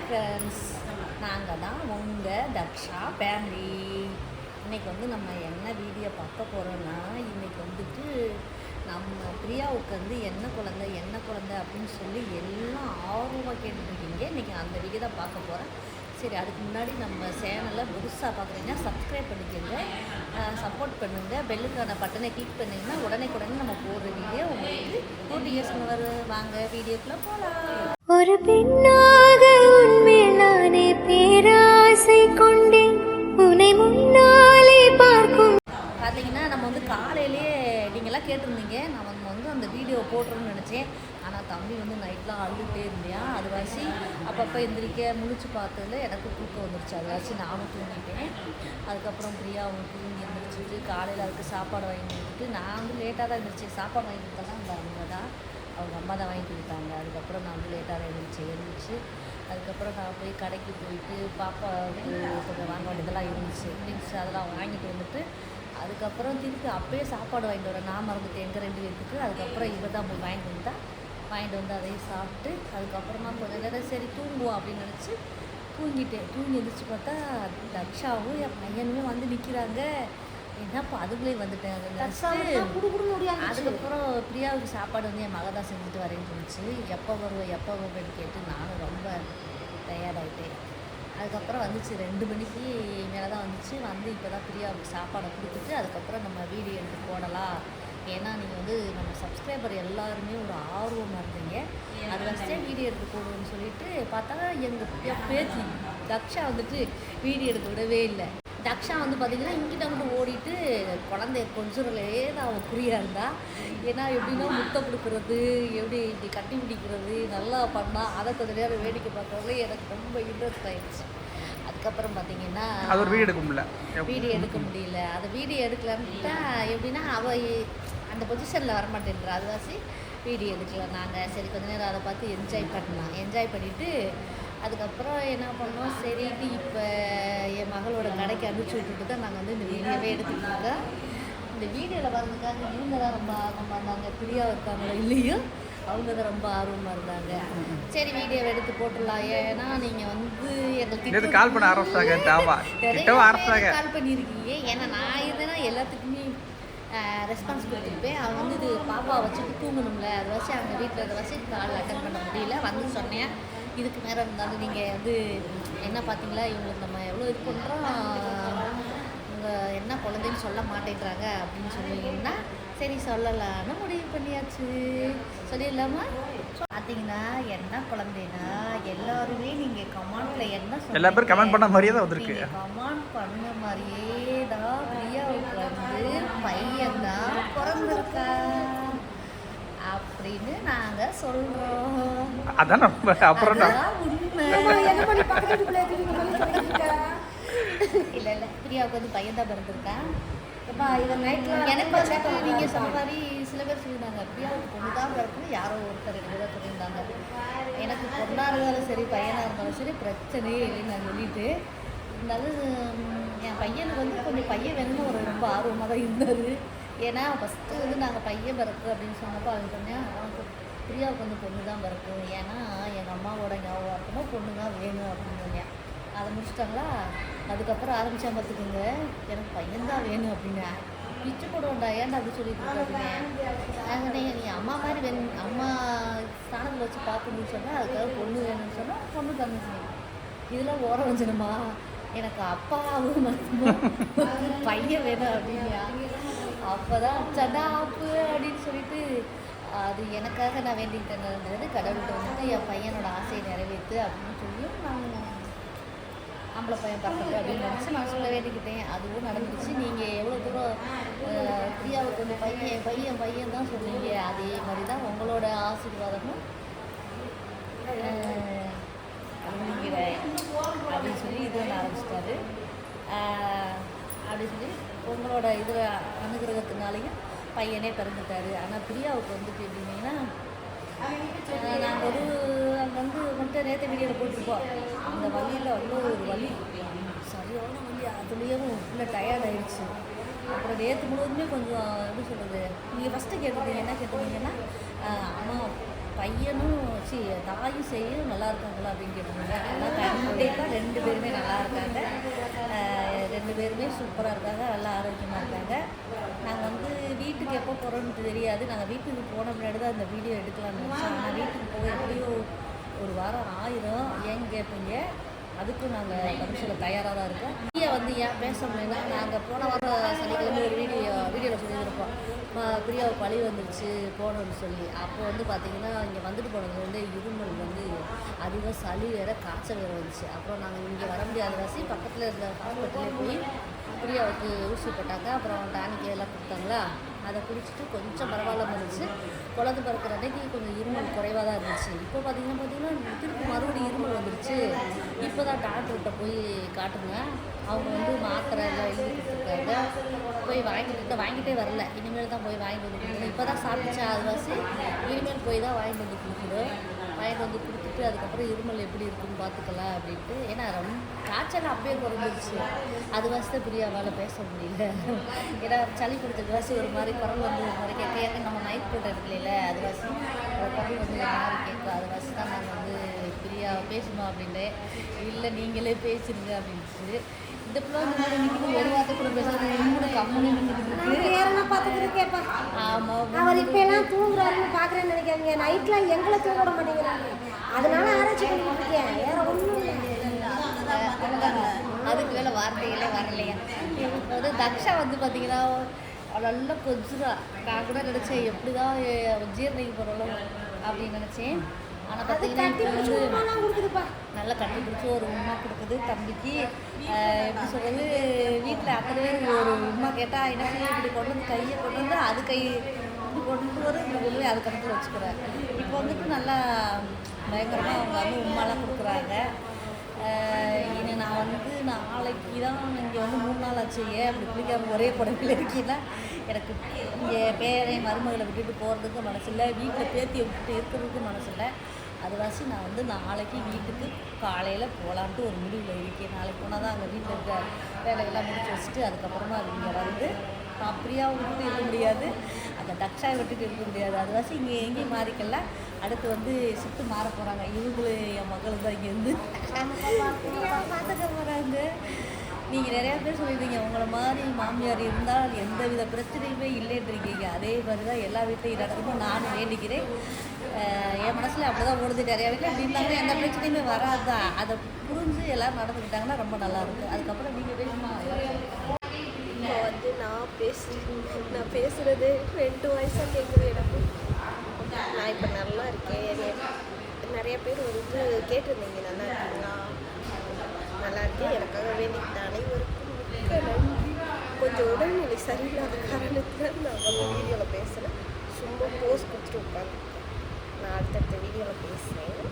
Hi friends, நாங்கள் தான் உங்கள் தக்ஷா ஃபேமிலி. இன்றைக்கி வந்து நம்ம என்ன வீடியோ பார்க்க போகிறோன்னா, இன்றைக்கி வந்துட்டு நம்ம பிரியாவுக்கு வந்து என்ன குழந்தை அப்படின்னு சொல்லி எல்லாம் ஆர்வமாக கேட்டுருக்கீங்க. இன்றைக்கி அந்த வீடியோ தான் பார்க்க போகிறேன். சரி, அதுக்கு முன்னாடி நம்ம சேனலை புதுசாக பார்க்குறீங்கன்னா சப்ஸ்கிரைப் பண்ணிக்கோங்க, சப்போர்ட் பண்ணுங்கள், பெல்லுக்கான பட்டனை கிளிக் பண்ணிங்கன்னா உடனே நம்ம போடுற வீடியோ உங்களுக்கு நோட்டிஃபிகேஷன் வரும். வாங்க வீடியோக்குள்ளே போகலாம். ஒரு பெண்ணாக உன்மேல் நானே பேராசை கொண்டேன், உன்னை முன்னாலே பார்க்கும். பார்த்தீங்கன்னா நம்ம வந்து காலையிலே நீங்கள்லாம் கேட்டிருந்தீங்க, நான் வந்து அந்த வீடியோ போட்டுருன்னு நினச்சேன். ஆனால் தம்பி வந்து நைட்லாம் அழுதுகிட்டே இருந்தேன். அது வாசி அப்பப்போ எந்திரிக்க முழிச்சு பார்த்ததுல எனக்கு தூக்கம் வந்துருச்சு. அது வாசி நானும் தூங்கிட்டேன். அதுக்கப்புறம் பிரியா அவங்க தூங்கி எழுந்திரிச்சிட்டு காலையில் அதுக்கு சாப்பாடு வாங்கி கொடுத்துட்டு, நான் வந்து லேட்டாக தான் இருந்துச்சு. சாப்பாடு வாங்கி கொடுத்தலாம் அந்த அவங்க தான், அவங்க அம்மா தான் வாங்கி கொடுத்தாங்க. அதுக்கப்புறம் நான் வந்து லேட்டாக தான் எழுந்துச்சு. அதுக்கப்புறம் நான் போய் கடைக்கு போயிட்டு பாப்பாவுக்கு கொஞ்சம் வாங்க வேண்டியதெல்லாம் இருந்துச்சு, திங்ஸ் அதெல்லாம் வாங்கிட்டு வந்துட்டு அதுக்கப்புறம் திருப்பி அப்போயே சாப்பாடு வாங்கிட்டு வரேன். நான் மறந்துட்டேன் எங்கள் 2 பேருக்கு. அதுக்கப்புறம் இவ தான் போய் வாங்கிட்டு வந்து அதையும் சாப்பிட்டு அதுக்கப்புறமா கொஞ்சம் நேரம் சரி தூங்குவோம் அப்படின்னு நினச்சி தூங்கி எழுந்திரிச்சு பார்த்தா தக்ஷாவும் என் பையனுமே வந்து நிற்கிறாங்க. என்னப்பா அதுக்குள்ளே வந்துட்டேன் அதுக்கப்புறம் பிரியாவுக்கு சாப்பாடு வந்து என் மக தான் செஞ்சுட்டு வரேன்னு சொல்லிச்சு. எப்போ வருவேன்னு கேட்டு நானும் ரொம்ப டயர்டாயிட்டேன். அதுக்கப்புறம் வந்துச்சு 2 மணிக்கு மேலே தான் வந்துச்சு. வந்து இப்போ தான் பிரியாவுக்கு சாப்பாடை கொடுத்துட்டு அதுக்கப்புறம் நம்ம வீடியோ எடுத்து போடலாம். ஏன்னா நீங்கள் வந்து நம்ம சப்ஸ்கிரைபர் எல்லாருமே ஒரு ஆர்வமாக இருந்தீங்க, அது வச்சே வீடியோ எடுத்து போடுவோன்னு சொல்லிட்டு பார்த்தா எங்கள் பேத்தி தக்ஷா வந்துட்டு வீடியோ எடுக்க விடவே இல்லை. தக்ஷா வந்து பார்த்திங்கன்னா இங்கிட்ட மட்டும் ஓடிட்டு குழந்தைய கொஞ்சிலே தான் அவன் குறியாக இருந்தா. ஏன்னா எப்படின்னா முட்டை கொடுக்குறது, எப்படி இப்படி கட்டி பிடிக்கிறது நல்லா பண்ணால் அதை கொஞ்சம் நேரம் வேடிக்கை பார்க்கறதுல எனக்கு ரொம்ப இன்ட்ரெஸ்ட் ஆகிடுச்சு. அதுக்கப்புறம் பார்த்திங்கன்னா வீடியோ எடுக்க முடியல. அதை வீடியோ எடுக்கலான்ட்டா எப்படின்னா அவள் அந்த பொசிஷனில் வரமாட்டேன்றா. அதுவாசி வீடியோ எடுக்கலாம். நாங்கள் சரி கொஞ்ச நேரம் அதை பார்த்து என்ஜாய் பண்ணிவிட்டு அதுக்கப்புறம் என்ன பண்ணோம், சரிட்டு இப்போ என் மகளோட கடைக்கு அனுப்பிச்சி விட்டுட்டு தான் நாங்கள் வந்து இந்த வீடியோவே எடுத்துக்கிட்டு இருக்கோம். இந்த வீடியோவில் வரதுக்காக இவங்க தான் ரொம்ப ஆர்வமாக இருந்தாங்க. பிரியா இருக்காங்களோ இல்லையோ அவங்க தான் ரொம்ப ஆர்வமாக இருந்தாங்க. சரி வீடியோவை எடுத்து போட்டுடலாம். ஏன்னா நீங்கள் வந்து எங்களுக்கு கால் பண்ணியிருக்கீங்க. ஏன்னா நான் இருந்தேன்னா எல்லாத்துக்குமே ரெஸ்பான்ஸ் கொடுத்துருப்பேன். அவங்க வந்து இது பாப்பா வச்சுட்டு தூங்கணும்ல, அதை வச்சு அவங்க வீட்டில் அதை வச்சு கால் அட்டன் பண்ண முடியல. வந்து சொன்னேன் இதுக்கு மேலே இருந்தாலும் நீங்கள் வந்து என்ன பார்த்தீங்களா, இவங்களுக்கு நம்ம எவ்வளோ இது பண்ணுறோம், இவங்க என்ன குழந்தைன்னு சொல்ல மாட்டேங்கிறாங்க அப்படின்னு சொன்னீங்கன்னா சரி சொல்லலான்னு முடிவு பண்ணியாச்சு. சொல்லிடலாமா? பார்த்தீங்கன்னா என்ன குழந்தைன்னா எல்லாருமே நீங்கள் கமெண்ட்டில் என்ன எல்லா பேரும் கமெண்ட் பண்ண மாதிரியே தான் வந்திருக்கு. கமெண்ட் பண்ண மாதிரியே தான் பிரியாவுக்கு வந்து பையன்தான் பிறந்திருக்கா அப்படின்னு நாங்கள் சொல்கிறோம். அதான் அப்புறம் இல்லை பிரியாவுக்கு வந்து பையன் தான் பிறந்திருக்கான். எனக்கு வந்துட்டு நீங்கள் சொன்ன மாதிரி சில பேர் சொல்லியிருந்தாங்க பிரியாவுக்கு பொண்ணு தான் பிறக்கணும், யாரோ ஒருத்தர் 2 பேர் சொல்லியிருந்தாங்க. எனக்கு பொண்ணாக இருந்தாலும் சரி பையனாக இருந்தாலும் சரி பிரச்சனையே இல்லைன்னு நான் சொல்லிட்டு இருந்தாலும் என் பையனுக்கு வந்து கொஞ்சம் பையன் வேணும்னு ஒரு ரொம்ப ஆர்வமாக தான் இருந்தார். ஏன்னா ஃபஸ்ட்டு வந்து நாங்கள் பையன் பிறக்கு அப்படின்னு சொன்னப்போ அது சொன்னேன், அவனுக்கு பிரியாவுக்கு வந்து பொண்ணு தான் பிறக்கும், ஏன்னா எங்கள் அம்மாவோட ஞாபகம் இருக்கணும், பொண்ணு தான் வேணும் அப்படின்னு சொன்னேன். அதை முடிச்சிட்டாங்களா. அதுக்கப்புறம் ஆரம்பித்தா பார்த்துக்குங்க எனக்கு பையன்தான் வேணும் அப்படின்னு பிச்சு போடுவோண்டா, ஏன்டா அப்படி சொல்லிட்டு இருக்கேன். நீ அம்மா மாதிரி வேணும், அம்மா ஸ்தானத்தில் வச்சு பார்க்கணுன்னு சொன்னால் அதுக்காக பொண்ணு வேணும்னு சொன்னால் பொண்ணு தந்துச்சு. இதெல்லாம் ஓர வஞ்சனமா, எனக்கு அப்பாவும் பையன் வேணும் அப்படின்னு. அப்போ தான் சண்டா ஆப்பு அப்படின்னு சொல்லிட்டு அது எனக்காக நான் வேண்டிக்கிட்டேன் இருந்தது. கடவுள்கிட்ட வந்துட்டு என் பையனோட ஆசையை நிறைவேற்று அப்படின்னு சொல்லியும் நான் ஆம்பளை பையன் பார்க்கறது அப்படின்னு நினச்சி நான் சொல்ல வேண்டிக்கிட்டேன். அதுவும் நடந்துச்சு. நீங்கள் எவ்வளோ தூரம் பிரியாவுக்கு வந்து பையன் தான் சொன்னீங்க, அதே மாதிரி தான் உங்களோட ஆசீர்வாதமும் அப்படின்னு சொல்லி இதுவும் ஆரம்பிச்சிட்டாரு. அப்படின்னு சொல்லி உங்களோட இதில் அனுகிரகத்தினாலையும் பையனே பிறந்துட்டாரு. ஆனால் பிரியாவுக்கு வந்துட்டு எப்படின்னா நாங்கள் அங்கே வந்து மட்டும் நேற்று வீடியோவில் போட்டிருப்போம். அந்த வழியில் அவ்வளோ ஒரு வலி, சரியான வலி, அதுலேயும் ஃபுல்லாக டயர்ட் ஆகிடுச்சு. அப்புறம் நேற்று முழுவதுமே கொஞ்சம் எப்படி சொல்கிறது, நீங்கள் ஃபஸ்ட்டு கேட்டிருந்தீங்க என்ன கேட்டிருந்தீங்கன்னா அம்மா பையனும் தாயும் செய்யும் நல்லா இருக்காங்களா அப்படின்னு கேட்டிருந்தீங்க. ஆனால் கண்டிப்பாக 2 பேருமே நல்லா இருக்காங்க. 2 பேருமே சூப்பராக இருக்காங்க, நல்லா ஆரோக்கியமாக இருக்காங்க. நாங்கள் வந்து வீட்டுக்கு எப்போ போகிறோன்னு தெரியாது. நாங்கள் வீட்டுக்கு போன பின்னாடி தான் அந்த வீடியோ எடுக்கலாம்னு நினச்சோம். ஆனால் வீட்டுக்கு போக எப்படியோ ஒரு வாரம் ஆயிரும். ஏன்னு கேட்பீங்க, அதுக்கும் நாங்கள் பதில் சொல்ல தயாராக தான் இருக்கோம். வந்து ஏன் பேச முடியும்னா, நாங்கள் போன வாரம் சனிக்கிழமை ஒரு வீடியோவில் சொல்லியிருப்போம், பிரியாவை பழி வந்துருச்சு போகணும்னு சொல்லி. அப்போ வந்து பார்த்திங்கன்னா இங்கே வந்துட்டு போனது வந்து இருமல் வந்து அதிகம், சளி வேறு, காய்ச்சல் வேறு வந்துச்சு. அப்புறம் நாங்கள் இங்கே வர முடியாத வாசி பக்கத்தில் இருந்த ஹாஸ்பிட்டலே போய் பிரியாவுக்கு ஊசி போட்டாங்க. அப்புறம் டானிக்கு எல்லாம் கொடுத்தாங்களா, அதை குடிச்சிட்டு கொஞ்சம் பரவாயில்லாமல் இருந்துச்சு. குழந்தை பிறக்கிற அன்னைக்கு கொஞ்சம் இருமல் குறைவாக தான் இருந்துச்சு. இப்போ பார்த்தீங்கன்னா திருப்பி மறுபடியும் இருமல் வந்துருச்சு. இப்போ தான் டாக்டர்கிட்ட போய் காட்டுங்க. அவங்க வந்து மாத்திரை எல்லாம் எழுதி கொடுத்துருக்காங்க. போய் வாங்கிட்டே வரல, இனிமேல் தான் போய் வாங்கிட்டு வந்து கொடுக்கணும். இப்போ தான் சாப்பிடுச்சா அதுவாசி, இனிமேல் போய் தான் வாங்கிட்டு வந்து கொடுக்கணும். வாங்கிட்டு வந்து கொடுத்துட்டு அதுக்கப்புறம் இருமல் எப்படி இருக்குன்னு பார்த்துக்கலாம் அப்படின்ட்டு. ஏன்னா காய்ச்சல் அப்பயே குறைஞ்சிருச்சு. அது வாசி பிரியாவால் பேச முடியல. ஏன்னா சளி கொடுத்துட்டு வாசி ஒரு மாதிரி குரல் வந்து ஒரு மாதிரி கேட்க, ஏன்னா நம்ம நைட் போட்ட இடத்துல அது வாசி குரல் வந்து ஒரு மாதிரி கேட்கும். அது வாசி தான் நாங்கள் வந்து பிரியா பேசணும் அப்படின்ட்டு, இல்லை நீங்களே பேசிடுங்க அப்படின்ட்டு. இந்த பிள்ளை வந்து நிற்கிது, ஒரு வார்த்தை கூட பேசுறது இன்னொரு கம்மனு நின்றுட்டு. ஆமாம், அவர் இப்போ எல்லாம் தூங்குறாருன்னு பார்க்குறேன்னு நினைக்காதீங்க. நைட்லாம் எங்களை தூங்க விட மாட்டேங்கிறாங்க. அதனால ஆராய்ச்சி பண்ணிட்டு இருக்கேன், வேற ஒன்றும் இல்லை. அதுக்கு மேலே வார்த்தைகளே வரலையா. வந்து தக்ஷா வந்து பார்த்தீங்கன்னா நல்லா கொஞ்சம் நான் கூட நினச்சேன் எப்படி தான் ஜீரணிக்கு போகிறோம் அப்படின்னு நினச்சேன். ஆனால் பார்த்தீங்கன்னா கொடுக்குதுப்பா, நல்லா கட்டி பிடிச்சி ஒரு உமா கொடுக்குது தம்பிக்கு. எப்படி சொல்கிறது, வீட்டில் அத்தனை பேர் ஒரு உமா கேட்டால் என்ன செய்ய, இப்படி கொண்டு வந்து கையை கொண்டு வந்து அது கை இப்படி கொண்டு வரும், இப்படி கொண்டு போய் அது கணக்கில் வச்சுக்கிறேன். இப்போ வந்துட்டு நல்லா பயங்கரமாக அவங்க வந்து உமாலாம் கொடுக்குறாங்க. இனி நான் வந்து நாளைக்கு தான் இங்கே வந்து 3 நாள் ஆச்சு. ஏன் அப்படி பிடிக்காம ஒரே புடவையில் இருக்கீங்கன்னா, எனக்கு இங்கே பேரை மருமகளை விட்டுட்டு போகிறதுக்கு மனசு இல்லை, வீட்டில் பேத்தியை விட்டுட்டு இருக்கிறதுக்கு மனசு இல்லை. அது வாசி நான் வந்து நாளைக்கு வீட்டுக்கு காலையில் போகலான்ட்டு ஒரு முடிவில் இருக்கேன். நாளைக்கு போனால் தான் அங்கே வீட்டில் இருக்க வேலையெல்லாம் முடிச்சு வச்சுட்டு அதுக்கப்புறமா இங்கே வந்து பிரியாவை விட்டுட்டு இருக்க முடியாது, அந்த தக்ஷாவை விட்டுட்டு இருக்க முடியாது. அது வாசி இங்கே எங்கேயும் மாறிக்கல. அடுத்து வந்து ஷிஃப்ட்டு மாற போகிறாங்க. இவங்களும் என் மகள் தான் இங்கேருந்து பார்த்துக்க போகிறாங்க. நீங்கள் நிறையா பேர் சொல்லியிருந்தீங்க, உங்களை மாதிரி மாமியார் இருந்தால் எந்த வித பிரச்சனையுமே இல்லைன்றீங்க. அதே மாதிரி தான் எல்லா வீட்லையும் நடக்கணும் நானும் வேண்டிக்கிறேன். என் மனசில் அப்படி தான் ஓடுது. நிறையா வீட்டில் இப்படி இருந்தாங்கன்னா எந்த பிரச்சனையுமே வராதுதான். அதை புரிஞ்சு எல்லோரும் நடந்துக்கிட்டாங்கன்னா ரொம்ப நல்லாயிருக்கும். அதுக்கப்புறம் நீங்கள் பேசுமா? இப்போ வந்து நான் பேசுகிறது 2 வயசாக கேட்குது எனக்கு. நான் இப்போ நல்லா இருக்கேன். நிறைய பேர் வந்து கேட்டிருந்தீங்க நல்லா இருக்கீங்களா, நல்லா இருக்கேன். எனக்காக வேண்டிக்கிட்ட அனைவருக்கும் மிக்க நன்றி. கொஞ்சம் உடல்நிலை சரியில்லாத காரணத்தில் நான் வந்து வீடியோவில் பேசுகிறேன். சும்மா போஸ்ட் கொடுத்துட்டு உட்காந்துருக்கேன். நான் அடுத்தடுத்த வீடியோவில் பேசுகிறேன்.